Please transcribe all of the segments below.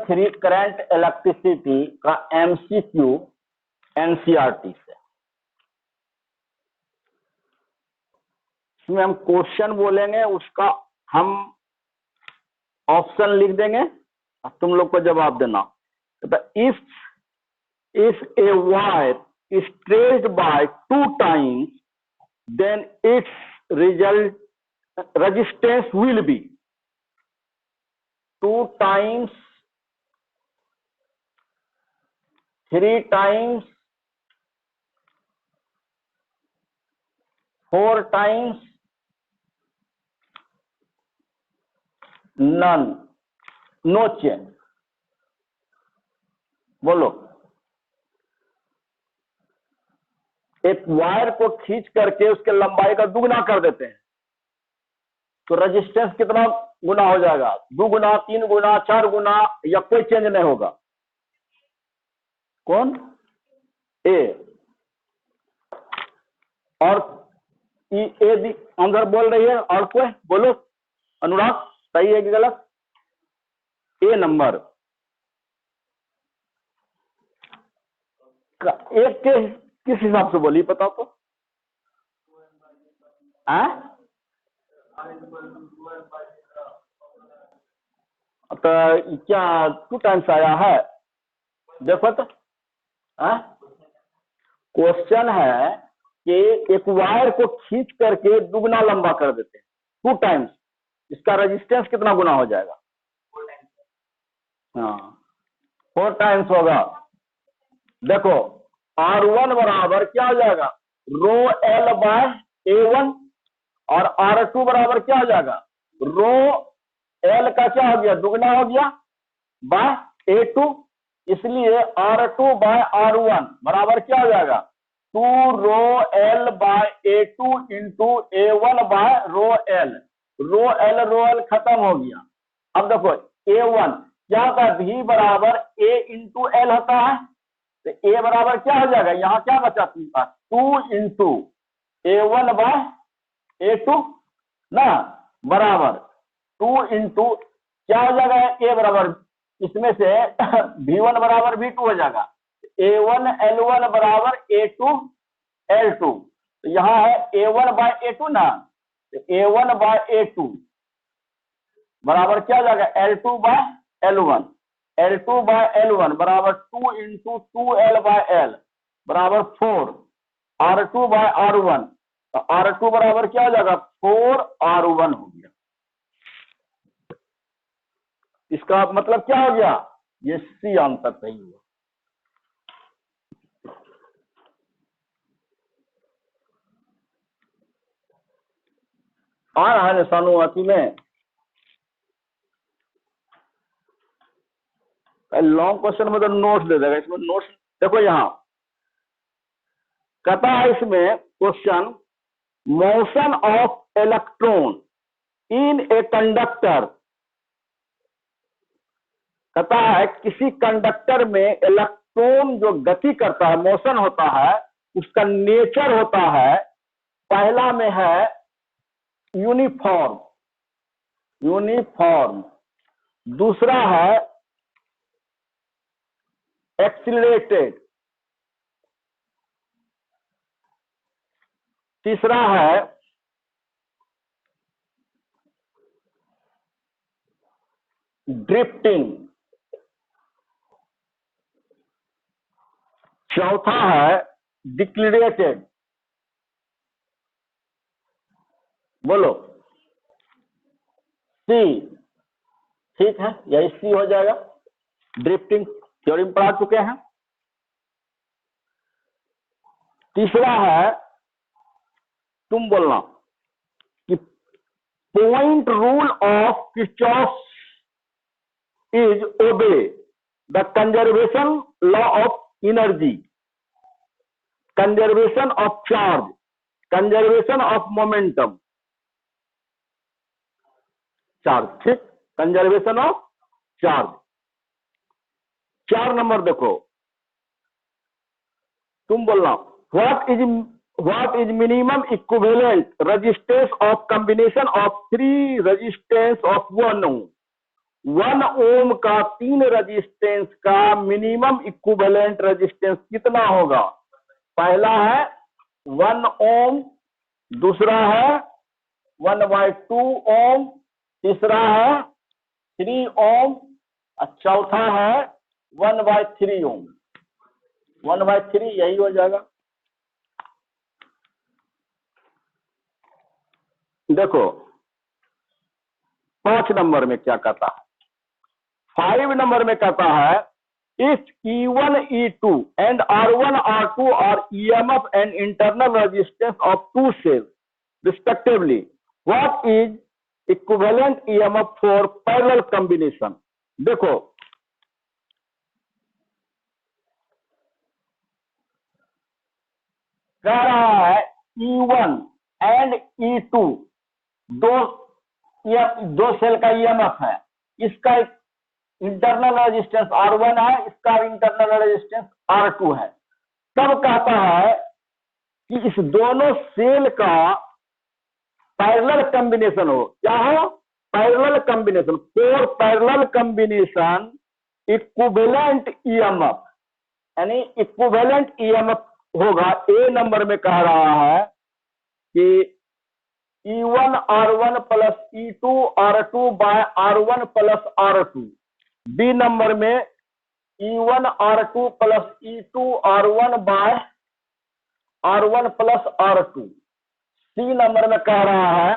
3 current electricity का MCQ NCERT से। इसमें हम क्वेश्चन बोलेंगे, उसका हम ऑप्शन लिख देंगे, तुम लोग को जवाब देना। तो if a wire is stretched by 2 times, then its resistance will be 2 times, 3 times, 4 times, none, no change। बोलो, एक वायर को खींच करके उसके लंबाई का दुगना कर देते हैं तो रेजिस्टेंस कितना गुना हो जाएगा? 2 गुना, 3 गुना, 4 गुना, या कोई चेंज नहीं होगा? कौन? ए। और ए भी अंदर बोल रही है, और कोई बोलो? अनुराग, सही है कि गलत? ए नंबर एक के किस हिसाब से बोली, बताओ तो? तो क्या 2 टाइम्स आया है? देखो तो, क्वेश्चन है कि एक वायर को खींच करके दुगना लंबा कर देते हैं 2 टाइम्स, इसका रेजिस्टेंस कितना गुना हो जाएगा? हाँ, 4 टाइम्स होगा। देखो, R1 बराबर क्या हो जाएगा? रो एल बाय A1, और R2 बराबर क्या हो जाएगा? रो एल का क्या हो गया? दुगना हो गया बाय A2, इसलिए R2 बाय R1 बराबर क्या हो जाएगा? 2 rho L by A2 into A1 by rho L. Rho L खत्म हो गया। अब देखो, A1 क्या होता है? V बराबर A इंटू एल होता है, तो ए बराबर क्या हो जाएगा? यहां क्या बचा तुमका? 2 इंटू A1 बाय A2 ना, बराबर 2 इंटू क्या हो जाएगा? ए बराबर, इसमें से V1 बराबर V2 हो जाएगा। A1 L1 बराबर A2 L2, तो यहां है A1 बाय A2 ना, तो A1 बाय A2 बराबर क्या हो जाएगा? L2 bye L1। L2 bye L1 बराबर 2 इंटू 2L बाय L बराबर 4, R2 बाय R1, तो R2 बराबर क्या हो जाएगा? 4R1 हो गया। इसका मतलब क्या हो गया? ये सी आंसर सही हुआ। आ रहा है सानू अति में लॉन्ग क्वेश्चन में तो नोट्स दे देगा, इसमें नोट्स देखो। यहां कहता है इसमें question, motion of electron in a conductor. कहता है किसी कंडक्टर में इलेक्ट्रॉन जो गति करता है, मोशन होता है, उसका नेचर होता है, पहला में है यूनिफॉर्म, दूसरा है एक्सिलरेटेड, तीसरा है ड्रिफ्टिंग, चौथा है डिक्लेरेटेड। बोलो, सी। ठीक है, यही सी हो जाएगा। ड्रिफ्टिंग थ्योरी में पढ़ा चुके हैं। तीसरा है, तुम बोलना कि point rule of Kirchhoff is obey the conservation law of energy, conservation of charge, conservation of momentum, charge. ठीक, कंजर्वेशन ऑफ चार्ज। 4 नंबर देखो, तुम बोलना, what is minimum equivalent resistance of combination of 3 resistance of 1 ohm? 1 ओम का 3 resistance का minimum equivalent resistance कितना होगा? पहला है 1 ओम, दूसरा है 1/2 ओम, तीसरा है 3 ओम, और चौथा है 1/3 ओम। 1/3 यही हो जाएगा। देखो 5 नंबर में क्या कहता है, 5 नंबर में कहता है if E1 E2 and R1 R2 are EMF and internal resistance of 2 cells respectively, what is equivalent EMF for parallel combination? देखो कह रहा है E1 and E2 दो सेल का ईएमएफ है, इसका इंटरनल रेजिस्टेंस R1 है, इसका इंटरनल रेजिस्टेंस R2 है। तब कहता है कि इस दोनों सेल का पैरेलल कॉम्बिनेशन हो। क्या हो? Parallel combination. For parallel combination equivalent EMF, यानी इक्विवेलेंट ईएमएफ होगा। ए नंबर में कह रहा है कि E1 R1 plus E2 R2 by R1 plus R2। B number में E1 R2 plus E2 R1 by R1 plus R2। C number में कह रहा है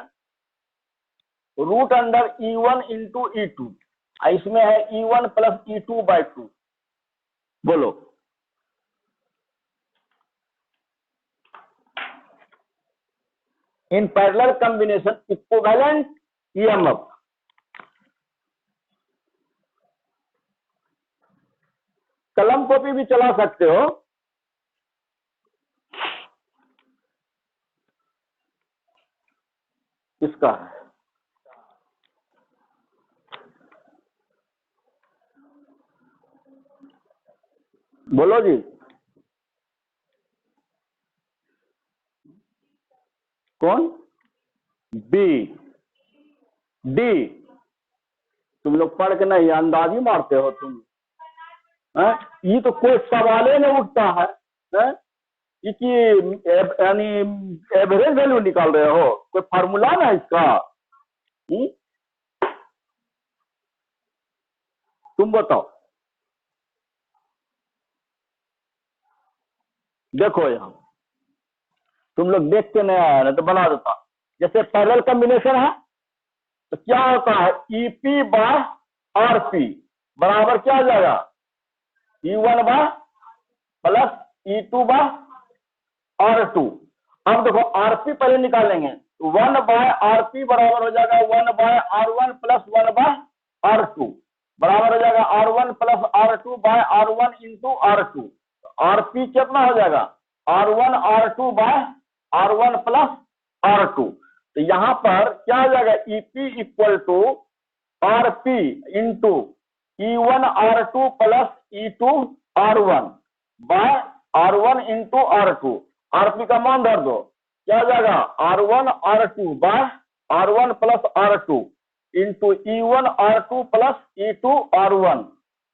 root under E1 into E2, इसमें है E1 प्लस E2/2। बोलो in parallel combination equivalent EMF. कलम कॉपी भी चला सकते हो। किसका है? बोलो जी। कौन? B D. तुम लोग पढ़ के नहीं अंदाजी मारते हो तुम। ये तो कोई सवाल ही नहीं उठता है, कि यानी एवरेज वैल्यू निकाल रहे हो? कोई फार्मूला ना इसका? तुम बताओ। देखो यहां तुम लोग देख के नहीं आया ना तो बना देता। जैसे पैरेलल कॉम्बिनेशन है तो क्या होता है ईपी बाय आरपी बराबर क्या हो जाएगा E1 bye plus E2 bye R2। अब देखो आरपी पहले निकालेंगे, 1 बाय आरपी बराबर हो जाएगा 1 bye R1 plus 1 bye R2 बराबर हो जाएगा R1 plus R2 by R1 into R2। RP कितना हो जाएगा R1 R2 by R1 plus R2। तो यहां पर क्या हो जाएगा EP equal to RP into E1 R2 plus E2 R1 by R1 into R2। RP का मान धर दो, क्या हो जाएगा R1 R2 by R1 plus R2 into E1 R2 plus E2 R1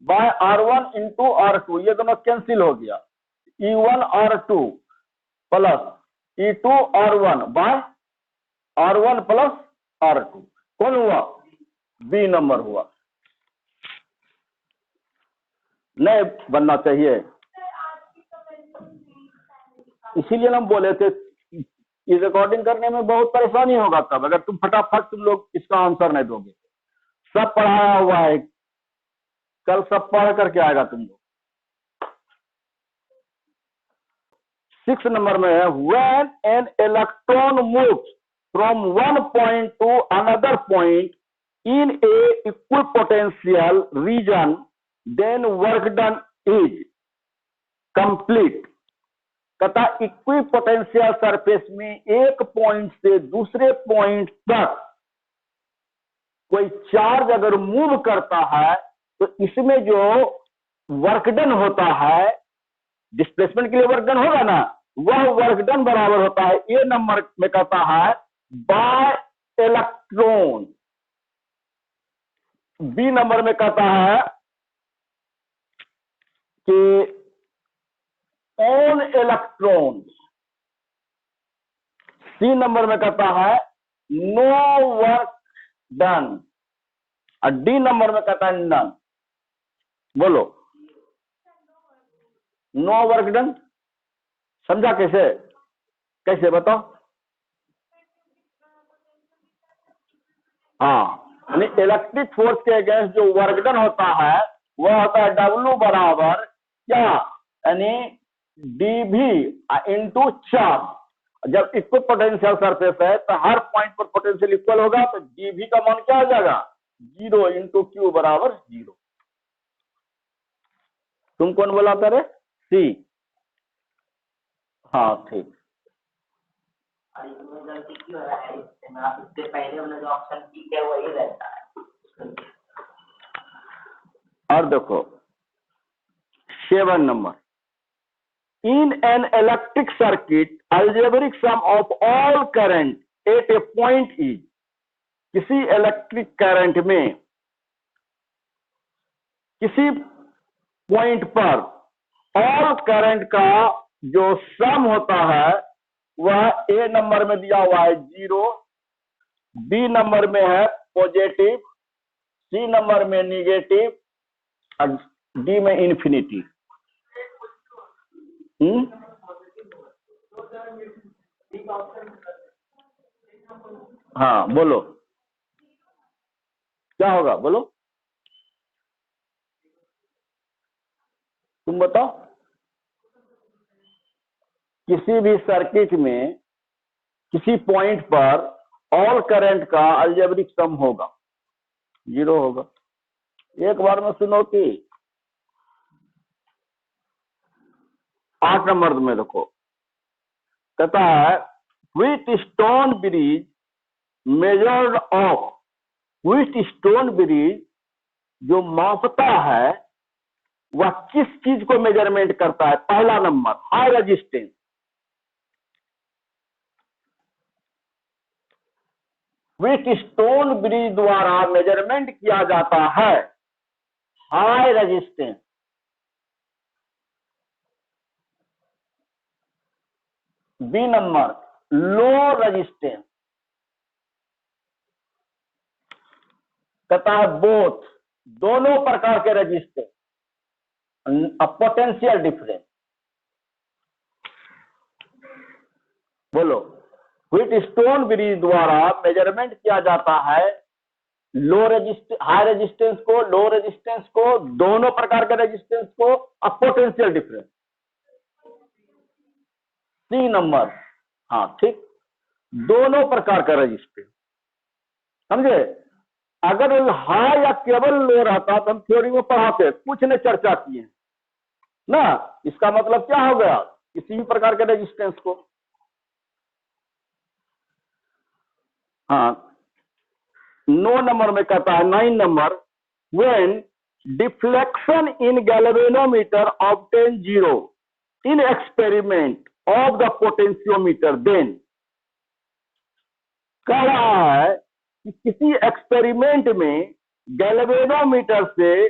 by R1 into R2। ये दोनों cancel हो गया। E1 R2 plus E2 R1 by R1 plus R2। कौन हुआ? बी नंबर हुआ। नहीं बनना चाहिए, इसीलिए हम बोले थे ये रिकॉर्डिंग करने में बहुत परेशानी होगा तब, अगर तुम फटाफट तुम लोग इसका आंसर नहीं दोगे। सब पढ़ाया हुआ है, कल सब पढ़ करके आएगा तुम लोग। 6 नंबर में है when an electron moves from one point to another point in a equipotential region then work done is complete. तथा इक्विपोटेंशियल सरफेस में एक पॉइंट से दूसरे पॉइंट तक कोई चार्ज अगर मूव करता है तो इसमें जो वर्क डन होता है, डिस्प्लेसमेंट के लिए वर्क डन होगा ना, वह वर्क डन बराबर होता है ए नंबर में कहता है बाय इलेक्ट्रॉन बी नंबर में कहता है कि ऑन इलेक्ट्रॉन। सी नंबर में कहता है नो वर्क डन, और डी नंबर में कहता है नन। बोलो, नो वर्क डन समझा कैसे? कैसे बताओ? हाँ, यानी इलेक्ट्रिक फोर्स के अगेंस्ट जो वर्क डन होता है वह होता है W बराबर क्या, यानी dV इंटू चार्ज। जब इक्वल पोटेंशियल सरफेस है तो हर पॉइंट पर पोटेंशियल इक्वल होगा, तो dV का मान क्या हो जाएगा, 0 इंटू क्यू बराबर 0। तुम कौन बोला था रे? सी। हाँ ठीक। इसमें गलती क्यों हो रहा है? इससे पहले हमने जो ऑप्शन किया है वही रहता है। और देखो 7 number, in an electric circuit algebraic sum of all current at a point is. किसी इलेक्ट्रिक करंट में किसी पॉइंट पर ऑल करंट का जो सम होता है वह ए नंबर में दिया हुआ है 0, बी नंबर में है पॉजिटिव, सी नंबर में निगेटिव और डी में इन्फिनिटी। हाँ बोलो क्या होगा, बोलो तुम बताओ। किसी भी सर्किट में किसी पॉइंट पर ऑल करंट का अलजेब्रिक सम होगा, 0 होगा। एक बार में सुनो कि 8 नंबर में देखो, कहता है with stone bridge measured of. With stone bridge जो मापता है वह किस चीज को मेजरमेंट करता है? पहला number high resistance. Wheatstone bridge द्वारा मेजरमेंट किया जाता है high resistance. B number low resistance. कहता है बोथ, दोनों प्रकार के रेजिस्टेंस, पोटेंशियल डिफरेंस। बोलो, विथ स्टोन ब्रिज द्वारा मेजरमेंट किया जाता है लो रेजिस्टेंस, हाई रेजिस्टेंस को, लो रेजिस्टेंस को, दोनों प्रकार के रेजिस्टेंस को, पोटेंशियल डिफरेंस। सी नंबर, हाँ ठीक, दोनों प्रकार का रेजिस्टेंस। समझे? अगर हाई या केवल लो रहता तो हम थ्योरी में पढ़ाते, कुछ ने चर्चा किए ना। इसका मतलब क्या हो गया, किसी भी प्रकार के रेजिस्टेंस को। हाँ 9 नंबर में कहता है 9 number, when deflection in galvanometer obtain 0 in experiment of the potentiometer, then कह रहा है कि किसी एक्सपेरिमेंट में गैल्वेनोमीटर से,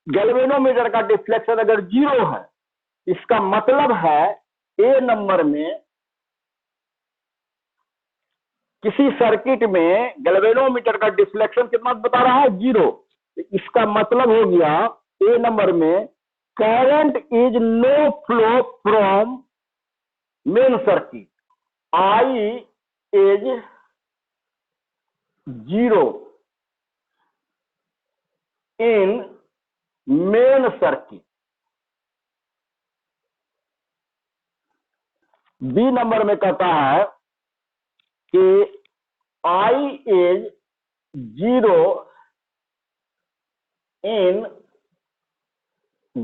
गैल्वेनोमीटर का डिफ्लेक्शन अगर 0 है, इसका मतलब है ए नंबर में किसी सर्किट में गैल्वेनोमीटर का डिफ्लेक्शन कितना बता रहा है, 0। इसका मतलब हो गया ए नंबर में current is no flow from main circuit, I is 0 in main circuit. B number में कहता है कि आई इज 0 इन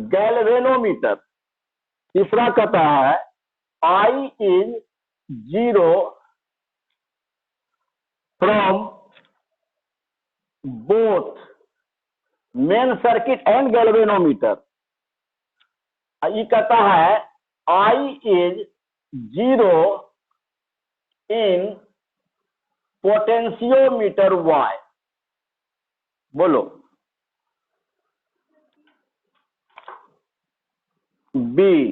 गैल्वेनोमीटर। तीसरा कहता है I is 0 from both main circuit and galvanometer. ये कहता है I is 0 in potentiometer Y. बोलो। बी,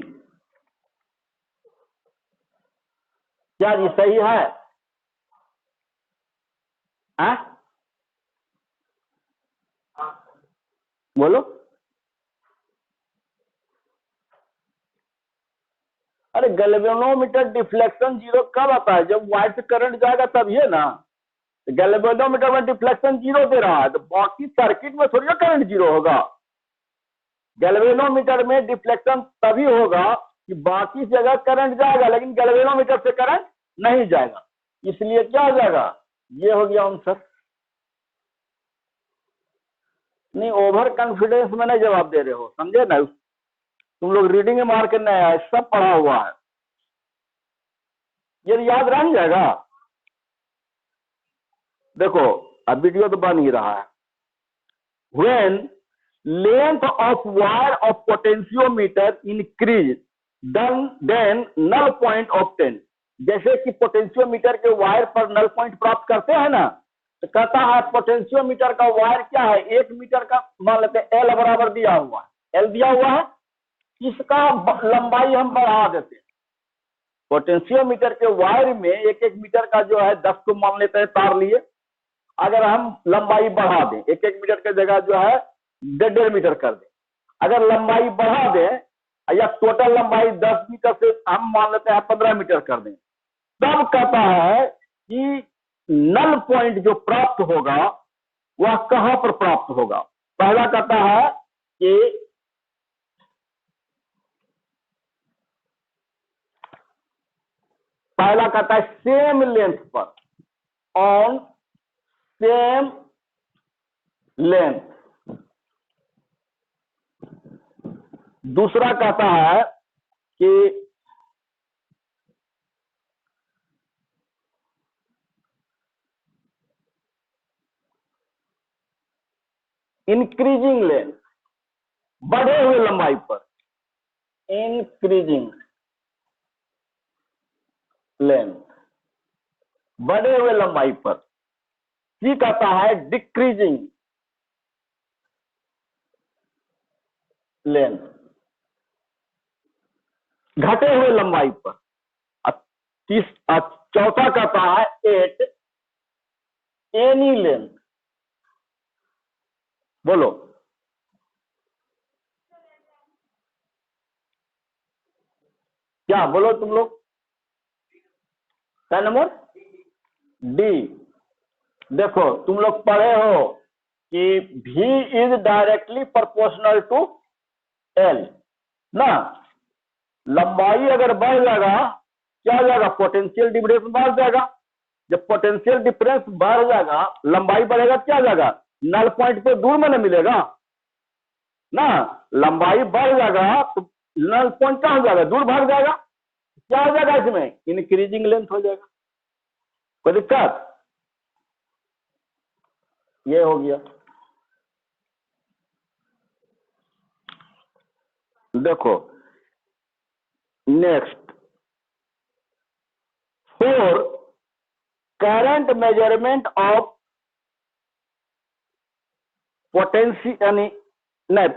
क्या जी सही है? बोलो। अरे गैल्वेनोमीटर डिफ्लेक्शन जीरो कब आता है? जब वायर से करंट जाएगा तभी है ना। गैल्वेनोमीटर में डिफ्लेक्शन जीरो दे रहा है तो बाकी सर्किट में थोड़ी ना करंट जीरो होगा। गैल्वेनोमीटर में डिफ्लेक्शन तभी होगा कि बाकी जगह करंट जाएगा लेकिन गैल्वेनोमीटर से करंट नहीं जाएगा, इसलिए क्या हो जाएगा? ये हो गया आंसर। नहीं, ओवर कॉन्फिडेंस में नहीं जवाब दे रहे हो, समझे ना? तुम लोग रीडिंग में मार के नहीं आए, सब पढ़ा हुआ है, ये याद रह जाएगा। देखो अब वीडियो तो बन ही रहा है। When length of wire of potentiometer increase, then null point obtained। जैसे कि पोटेंशियोमीटर के वायर पर नल पॉइंट प्राप्त करते हैं ना, तो कहता है पोटेंशियोमीटर का वायर क्या है, 1 मीटर का मान लेते हैं, एल बराबर दिया हुआ है, एल दिया हुआ है, इसका लंबाई हम बढ़ा देते हैं। पोटेंशियोमीटर के वायर में 1-1 मीटर का जो है 10 को मान लेते हैं तार लिए, अगर हम लंबाई बढ़ा दें 1-1 मीटर की जगह जो है 1.5 मीटर कर दें, अगर लंबाई बढ़ा दें या टोटल लंबाई 10 मीटर से हम मान लेते हैं 15 मीटर कर दें, तब कहता है कि नल पॉइंट जो प्राप्त होगा वह कहां पर प्राप्त होगा। पहला कहता है कि सेम लेंथ पर, ऑन सेम लेंथ। दूसरा कहता है कि इंक्रीजिंग लेंथ, बढ़े हुए लंबाई पर, इंक्रीजिंग लेंथ, बढ़े हुए लंबाई पर। सी कहता है डिक्रीजिंग लेंथ, घटे हुए लंबाई पर। चौथा कहता है एट एनी लेंथ। बोलो। क्या बोलो तुम लोग? क्या नंबर? डी। देखो तुम लोग पढ़े हो कि V is directly proportional to L ना। लंबाई अगर बढ़ जाएगा क्या हो जाएगा? पोटेंशियल डिफरेंस बढ़ जाएगा। जब पोटेंशियल डिफरेंस बढ़ जाएगा, लंबाई बढ़ेगा, क्या हो जाएगा? नल पॉइंट पे दूर में न मिलेगा ना। लंबाई बढ़ जाएगा तो नल पॉइंट क्या हो जाएगा? दूर भाग जाएगा। क्या हो जाएगा? इसमें इंक्रीजिंग लेंथ हो जाएगा। कोई दिक्कत? ये हो गया। देखो next, for current measurement of potential, नहीं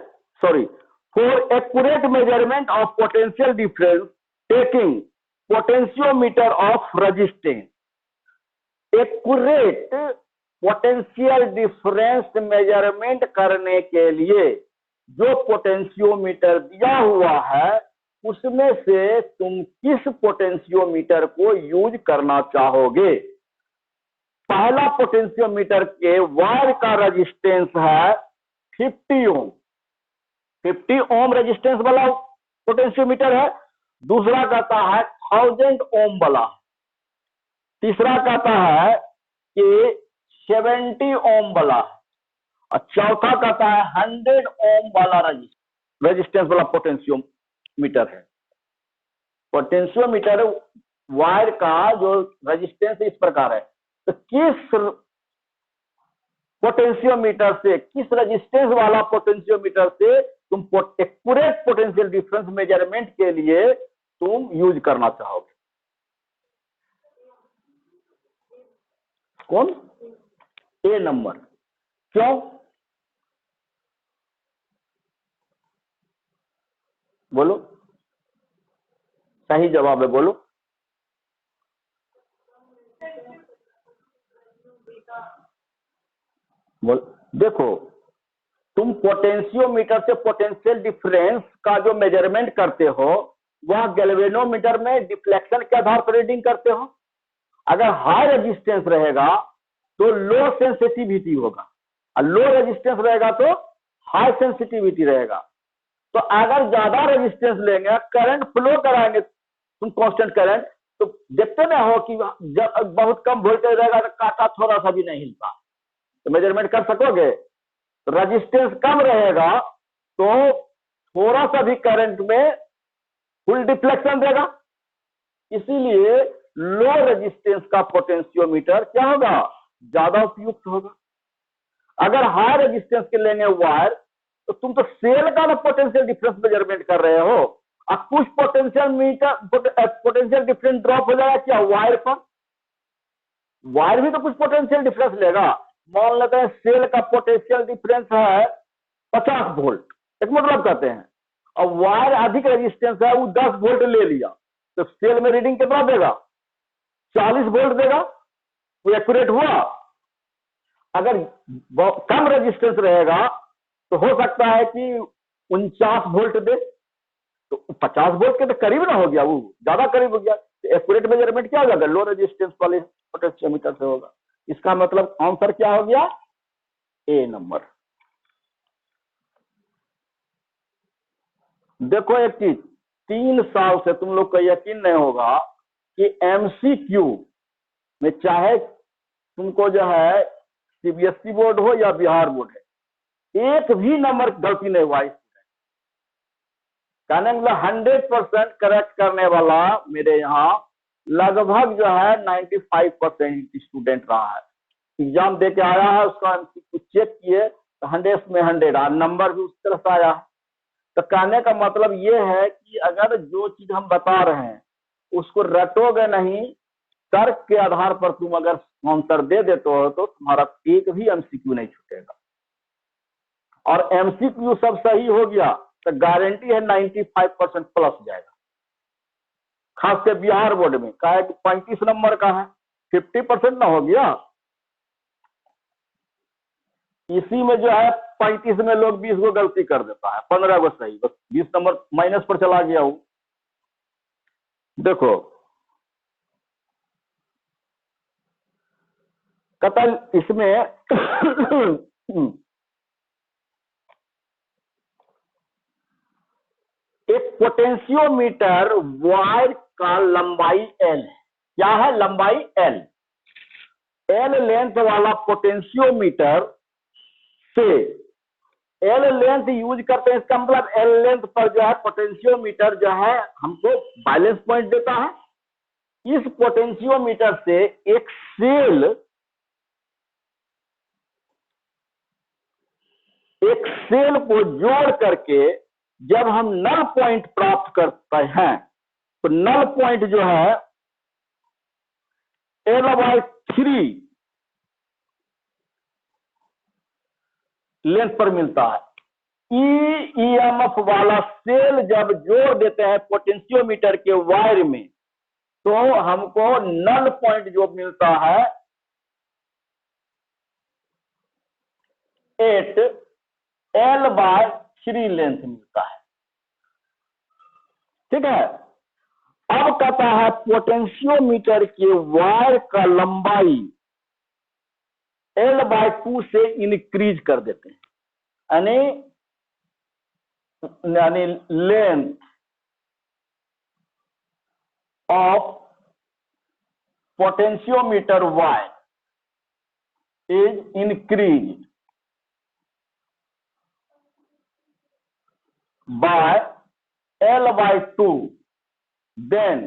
sorry, for accurate measurement of potential difference taking potentiometer of resistance. Accurate potential difference measurement करने के लिए जो पोटेंशियोमीटर दिया हुआ है उसमें से तुम किस पोटेंशियोमीटर को यूज करना चाहोगे। पहला पोटेंशियोमीटर के वायर का रेजिस्टेंस है 50 ओम, 50 ओम रेजिस्टेंस वाला पोटेंशियोमीटर है। दूसरा कहता है 1000 ओम वाला। तीसरा कहता है कि 70 ओम वाला, और चौथा कहता है 100 ओम वाला रेजिस्टेंस वाला पोटेंशियोमीटर है। पोटेंशियोमीटर वायर का जो रेजिस्टेंस इस प्रकार है, तो किस पोटेंशियोमीटर से, किस रेजिस्टेंस वाला पोटेंशियोमीटर से तुम एक्यूरेट पोटेंशियल डिफरेंस मेजरमेंट के लिए तुम यूज करना चाहोगे? कौन? ए नंबर। क्यों? बोलो, सही जवाब है, बोलो। बोल, देखो, तुम पोटेंशियोमीटर से पोटेंशियल डिफरेंस का जो मेजरमेंट करते हो वह गैल्वेनोमीटर में डिफ्लेक्शन के आधार पर रीडिंग करते हो। अगर हाई रेजिस्टेंस रहेगा तो लो सेंसिटिविटी होगा, और लो रेजिस्टेंस रहेगा तो हाई सेंसिटिविटी रहेगा। तो अगर ज्यादा रेजिस्टेंस लेंगे, करंट फ्लो कराएंगे तुम कांस्टेंट करंट, तो देखते ना हो कि जब बहुत कम वोल्टेज रहेगा तो कांटा थोड़ा सा भी नहीं हिलता, तो मेजरमेंट कर सकोगे। रेजिस्टेंस कम रहेगा तो थोड़ा सा भी करंट में फुल डिफ्लेक्शन देगा, इसीलिए लो रेजिस्टेंस का पोटेंशियोमीटर क्या होगा, ज्यादा उपयुक्त होगा। अगर हाई रेजिस्टेंस के लेंगे वायर, तो तुम तो सेल का ना पोटेंशियल डिफरेंस मेजरमेंट कर रहे हो, और कुछ पोटेंशियल डिफरेंस ड्रॉप हो जाएगा क्या वायर पर, वायर भी तो कुछ पोटेंशियल डिफरेंस लेगा। मान लेते हैं सेल का पोटेंशियल डिफरेंस है 50 वोल्ट, एक मतलब कहते हैं, और वायर अधिक रेजिस्टेंस है, वो 10 वोल्ट ले लिया, तो सेल में रीडिंग कितना देगा, 40 वोल्ट देगा। वो एक्यूरेट हुआ। अगर कम रेजिस्टेंस रहेगा तो हो सकता है कि 49 वोल्ट दे, तो 50 वोल्ट के तो करीब ना हो गया, वो ज्यादा करीब हो गया। तो एक्यूरेट मेजरमेंट क्या हो जाएगा, लो रेजिस्टेंस वाले पोटेंशियोमीटर से होगा। इसका मतलब आंसर क्या हो गया, ए नंबर। देखो एक चीज, 3 साल से तुम लोग को यकीन नहीं होगा कि एमसीक्यू में, चाहे तुमको जो है सीबीएसई बोर्ड हो या बिहार बोर्ड है, एक भी नंबर गलती नहीं हुआ। कहने मतलब 100% करेक्ट करने वाला मेरे यहाँ लगभग जो है 95% स्टूडेंट रहा है। एग्जाम दे के आया है, उसका एमसीक्यू चेक किए तो 100 में 100, नंबर भी उस तरह से आया है। तो कहने का मतलब ये है कि अगर जो चीज हम बता रहे हैं उसको रटोगे नहीं, तर्क के आधार पर तुम अगर आंसर दे देते हो तो तुम्हारा एक भी एमसीक्यू नहीं छूटेगा। और एमसीक्यू सब सही हो गया तो गारंटी है 95% प्लस जाएगा। खास कर बिहार बोर्ड में कहा है कि 35 नंबर का है, 50% ना हो गया। इसी में जो है 35 में लोग 20 को गलती कर देता है, 15 को सही, बस 20 नंबर माइनस पर चला गया हूं। देखो कतल इसमें एक पोटेंशियोमीटर वायर का लंबाई एल है। क्या है, लंबाई एल। एल लेंथ वाला पोटेंशियोमीटर से, एल लेंथ यूज करते हैं, इसका मतलब एल लेंथ पर जो है पोटेंशियोमीटर जो है हमको बैलेंस पॉइंट देता है। इस पोटेंशियोमीटर से एक सेल को जोड़ करके जब हम नल पॉइंट प्राप्त करते हैं तो नल पॉइंट जो है L/3 लेंथ पर मिलता है। ईएमएफ वाला सेल जब जोड़ देते हैं पोटेंशियोमीटर के वायर में तो हमको नल पॉइंट जो मिलता है 8L/3 लेंथ मिलता है। ठीक है। अब कहता है पोटेंशियोमीटर के वायर का लंबाई L/2 से इंक्रीज कर देते हैं, यानी length of potentiometer wire is increase by L/2, then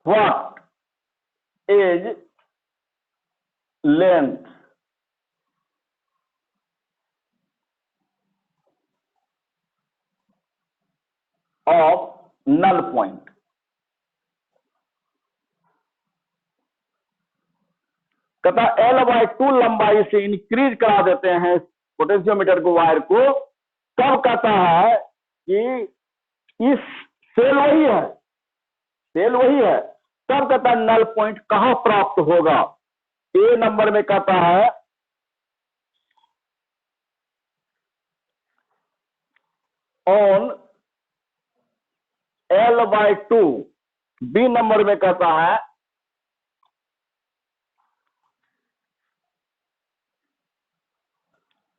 what is length of null point? कहता L/2 लंबाई से इंक्रीज करा देते हैं पोटेंशियोमीटर को वायर को, तब कहता है कि इस सेल वही है, सेल वही है, तब कहता है नल पॉइंट कहां प्राप्त होगा। ए नंबर में कहता है ऑन L/2, बी नंबर में कहता है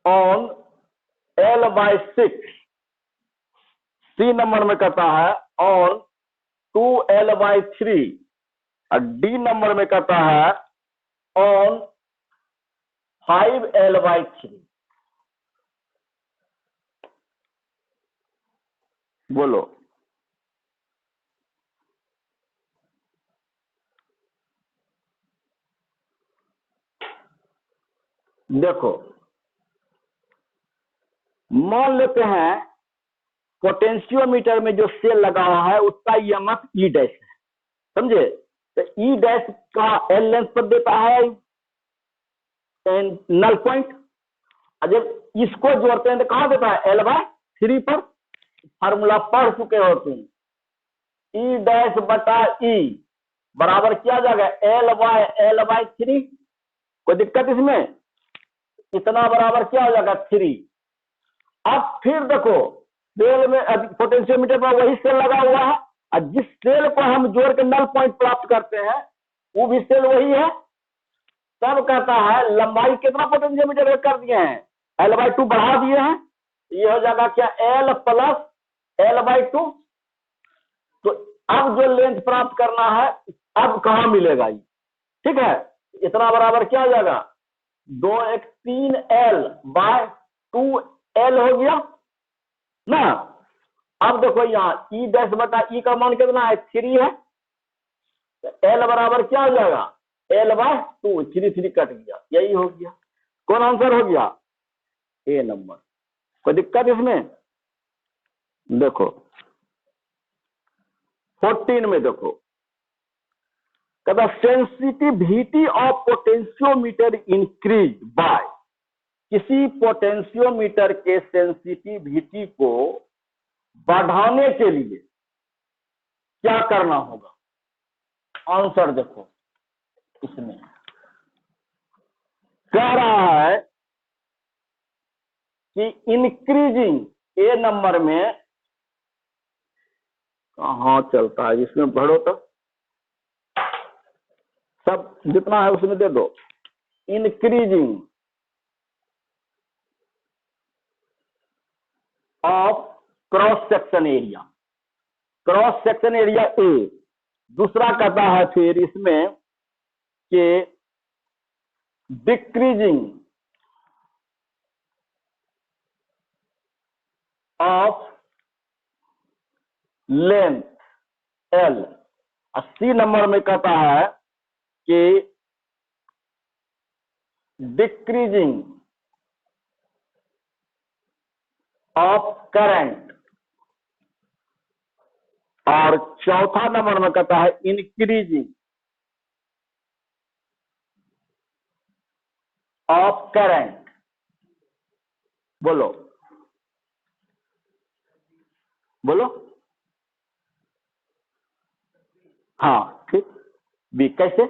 ऑन L/6, सी नंबर में कहता है ऑन 2L/3 और डी नंबर में कहता है ऑन 5L/3। बोलो, देखो मान लेते हैं पोटेंशियोमीटर में जो सेल लगा हुआ है उसका ईएमएफ ई डैश है, समझे। तो ई डैश का एल लेंथ पर देता है नल पॉइंट, जब इसको जोड़ते हैं तो कहां देता है L/3 पर। फार्मूला पढ़ चुके हो तुम, ई डैश बटा ई बराबर क्या जाएगा L/3। कोई दिक्कत इसमें, इतना बराबर क्या हो जाएगा 3। अब फिर देखो सेल में पोटेंशियोमीटर पर वही सेल लगा हुआ है और जिस सेल को हम जोड़ के नल पॉइंट प्राप्त करते हैं वो भी सेल वही है। तब कहता है लंबाई कितना पोटेंशियोमीटर कर दिए हैं, L/2 बढ़ा दिए हैं, ये हो जाएगा क्या L + L/2। तो अब जो लेंथ प्राप्त करना है अब कहां मिलेगा ये, ठीक है। इतना बराबर क्या हो जाएगा 2 × 3L/2L हो गया ना। अब देखो यहाँ ई डैश बटा ई का मान कितना है 3 है, तो L बराबर क्या हो जाएगा L/2, 3 कट गया, यही हो गया। कौन आंसर हो गया, ए नंबर। कोई दिक्कत इसमें, देखो 14 में देखो कहता sensitivity of potentiometer increase by, किसी पोटेंशियोमीटर के सेंसिटिविटी को बढ़ाने के लिए क्या करना होगा। आंसर देखो इसमें कह रहा है कि इंक्रीजिंग, ए नंबर में कहां चलता है इसमें, भरो तो सब जितना है उसमें दे दो। Increasing of cross section area, cross section area A. दूसरा कहता है फिर इसमें कि decreasing of length L. 80 number में कहता है कि डिक्रीजिंग ऑफ करंट, और चौथा नंबर में कहता है इंक्रीजिंग ऑफ करंट। बोलो बोलो, हाँ ठीक, बी कैसे,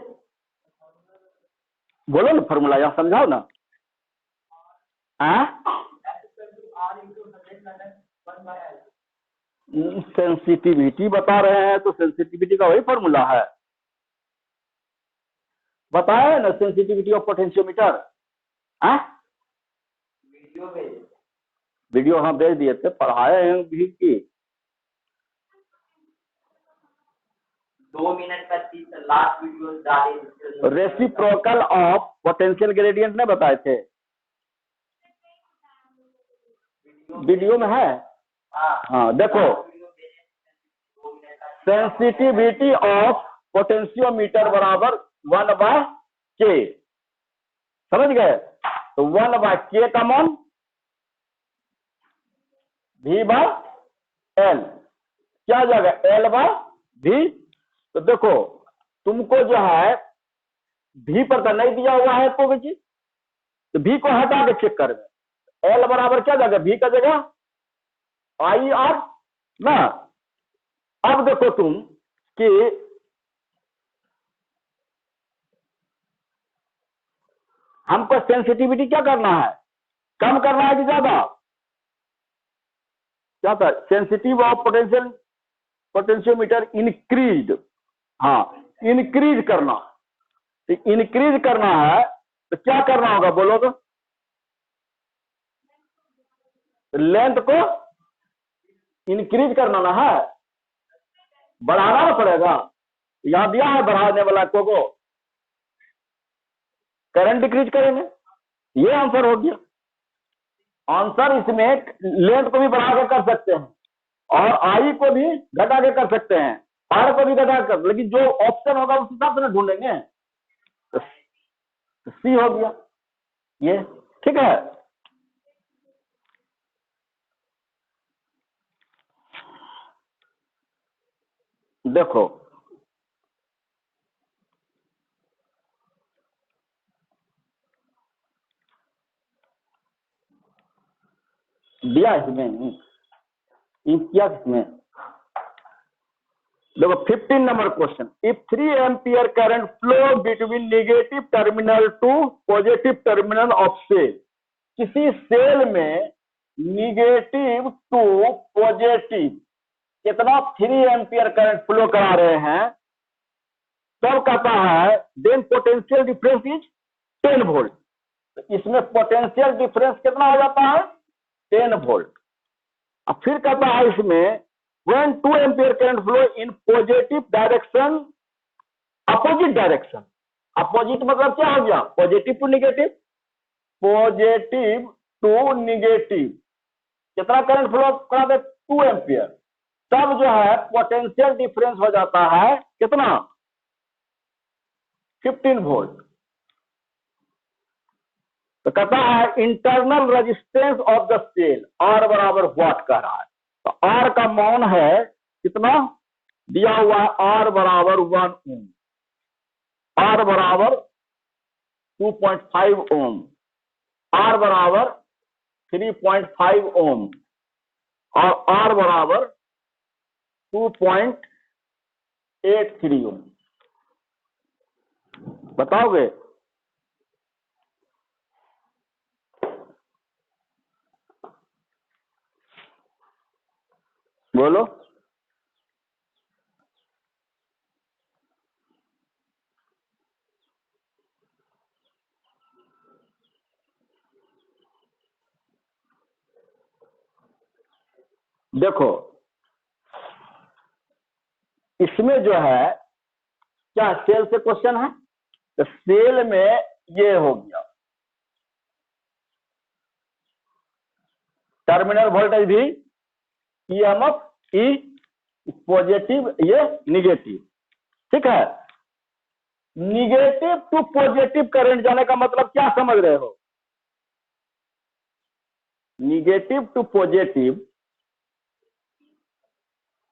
बोलो ना फॉर्मूला यहां समझाओ ना। सेंसिटिविटी बता रहे हैं तो सेंसिटिविटी का वही फॉर्मूला है, बताया ना सेंसिटिविटी ऑफ पोटेंशियोमीटर। वीडियो हाँ भेज दिए थे, पढ़ाए हैं भी की 2 मिनट का लास्ट वीडियो डाले। रेसिप्रोकल ऑफ पोटेंशियल ग्रेडियंट ने बताए थे, वीडियो में है। हाँ देखो सेंसिटिविटी ऑफ पोटेंशियोमीटर बराबर 1/K, समझ गए। तो 1/K का मान V/L क्या हो जाएगा L/V। तो देखो तुमको जो है V पर तो नहीं दिया हुआ है कोई चीज, तो V को हटा के चेक कर, L बराबर क्या जाएगा V का जगह आई आर ना। अब देखो तुम कि हमको सेंसिटिविटी क्या करना है, कम करना है कि ज्यादा, क्या था, sensitive of potential potentiometer increase, हाँ इंक्रीज करना, तो इंक्रीज करना है तो क्या करना होगा बोलो तो, लेंथ को इंक्रीज करना ना है, बढ़ाना ना पड़ेगा। यहां दिया है बढ़ाने वाला को करंट डिक्रीज करेंगे, ये आंसर हो गया। आंसर इसमें लेंथ को भी बढ़ा के कर सकते हैं और आई को भी घटा के कर सकते हैं, आर को भी घटा कर, लेकिन जो ऑप्शन होगा उस हिसाब से ढूंढेंगे। तो सी हो गया ये, ठीक है। देखो दिया इसमें, क्या इसमें, देखो 15 number question, if 3 ampere current flow between negative terminal to positive terminal of cell, किसी सेल में निगेटिव टू पॉजिटिव कितना 3 एम्पियर करंट फ्लो करा रहे हैं, तब कहता है then potential difference is 10 volt. तो इसमें पोटेंशियल डिफरेंस कितना हो जाता है 10 वोल्ट। अब फिर कहता है इसमें when 2 ampere current flow in positive direction, opposite direction, opposite मतलब क्या हो गया, positive to negative, positive to negative कितना करंट फ्लो करा दे 2 एम्पियर, तब जो है पोटेंशियल डिफरेंस हो जाता है कितना 15 वोल्ट। तो कहता है internal resistance of the cell R बराबर व्हाट कह रहा है, तो आर का मान है कितना दिया हुआ है, आर बराबर 1 ओम, आर barabar 2.5 ओम, आर बराबर 3.5 ओम और आर बराबर 2.83 ओम। बताओगे, बोलो। देखो इसमें जो है क्या सेल से क्वेश्चन है, तो सेल में ये हो गया टर्मिनल वोल्टेज भी ईएमएफ ई पॉजिटिव ये निगेटिव, ठीक है। निगेटिव टू पॉजिटिव करंट जाने का मतलब क्या समझ रहे हो, निगेटिव टू पॉजिटिव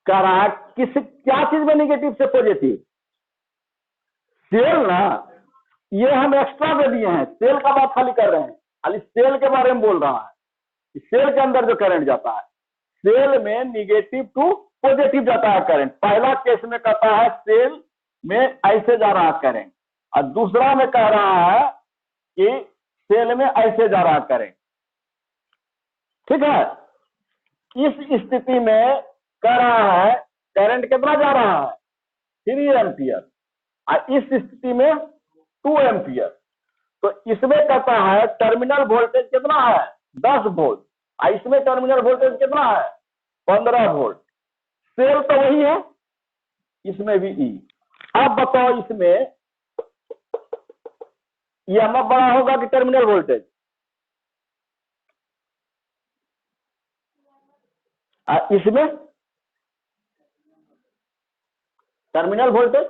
कह रहा है किस क्या चीज में निगेटिव से पॉजिटिव, सेल ना, ये हम एक्स्ट्रा दे दिए हैं, सेल का बात खाली कर रहे हैं, खाली सेल के बारे में बोल रहा है, सेल के अंदर जो करंट जाता है, सेल में निगेटिव टू पॉजिटिव जाता है करंट। पहला केस में कहता है सेल में ऐसे जा रहा है करंट और दूसरा में कह रहा है कि सेल में ऐसे जा रहा है करंट, ठीक है। इस स्थिति में कह रहा है करंट कितना जा रहा है 3 एम्पियर और इस स्थिति में 2 एम्पियर। तो इसमें कहता है टर्मिनल वोल्टेज कितना है 10 वोल्ट और इसमें टर्मिनल वोल्टेज कितना है 15 वोल्ट, सेल तो वही है, इसमें भी ई। अब बताओ इसमें ईएमएफ बड़ा होगा कि टर्मिनल वोल्टेज, इसमें टर्मिनल वोल्टेज,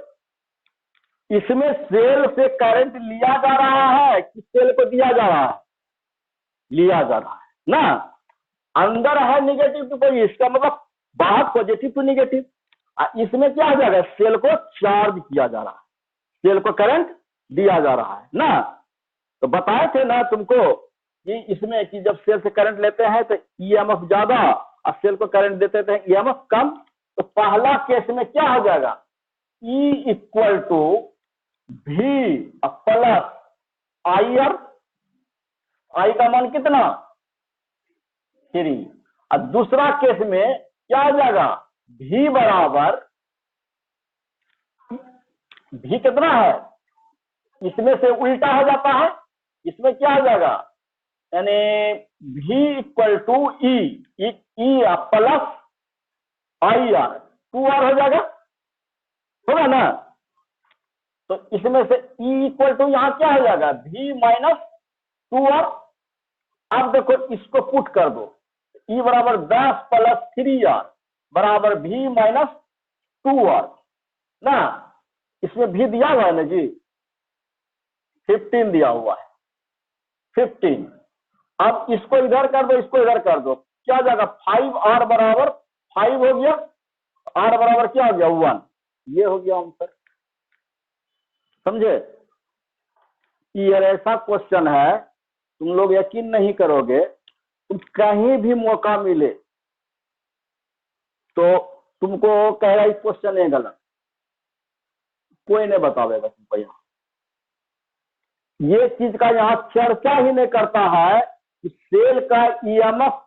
इसमें सेल से करंट लिया जा रहा है कि सेल को दिया जा रहा है, लिया जा रहा है ना, अंदर है निगेटिव टू पॉजिटिव, इसका मतलब बाहर पॉजिटिव टू निगेटिव, इसमें क्या हो जाएगा सेल को चार्ज किया जा रहा है, सेल को करंट दिया जा रहा है ना। तो बताए थे ना तुमको कि इसमें कि जब सेल से करंट लेते हैं तो ईएमएफ ज्यादा और सेल को करंट देते थे ईएमएफ कम, तो पहला केस में क्या हो जाएगा, E equal to V plus I R, I का मान कितना 3, और दूसरा केस में क्या हो जाएगा, V बराबर, V कितना है, इसमें से उल्टा हो जाता है, इसमें क्या हो जाएगा, यानी V equal to E plus I R, 2R हो जाएगा, होगा ना। तो इसमें से E इक्वल टू यहां क्या हो जाएगा, V माइनस 2R। अब देखो इसको पुट कर दो, E बराबर 10 प्लस 3R बराबर V माइनस 2R ना, इसमें V दिया हुआ है ना जी, 15 दिया हुआ है, 15। अब इसको इधर कर दो, इसको इधर कर दो, क्या हो जाएगा, 5R बराबर 5 हो गया, R बराबर क्या हो गया 1, ये हो गया आंसर। समझे, ये ऐसा क्वेश्चन है, तुम लोग यकीन नहीं करोगे, तुम कहीं भी मौका मिले तो तुमको कहेगा इस क्वेश्चन है गलत, कोई नहीं बतावेगा तुमको। यहाँ ये चीज का यहाँ चर्चा ही नहीं करता है कि सेल का ईएमएफ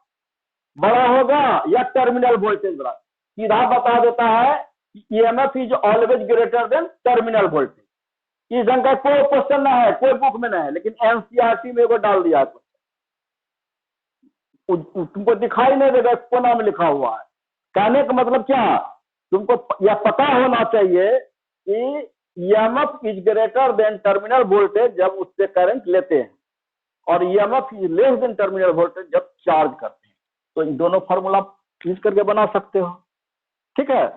बड़ा होगा या टर्मिनल वोल्टेज बड़ा, सीधा बता देता है कि EMF is always greater than terminal voltage. इस ढंग का कोई क्वेश्चन ना है, कोई बुक में ना है, लेकिन एनसीईआरटी में को डाल दिया है, तुमको दिखाई नहीं देगा, कोना में लिखा हुआ है। कहने का मतलब क्या, तुमको यह पता होना चाहिए कि EMF is greater than terminal voltage जब उससे करंट लेते हैं, और EMF is less than terminal voltage जब चार्ज करते हैं। तो इन दोनों फार्मूला यूज करके बना सकते हो, ठीक है।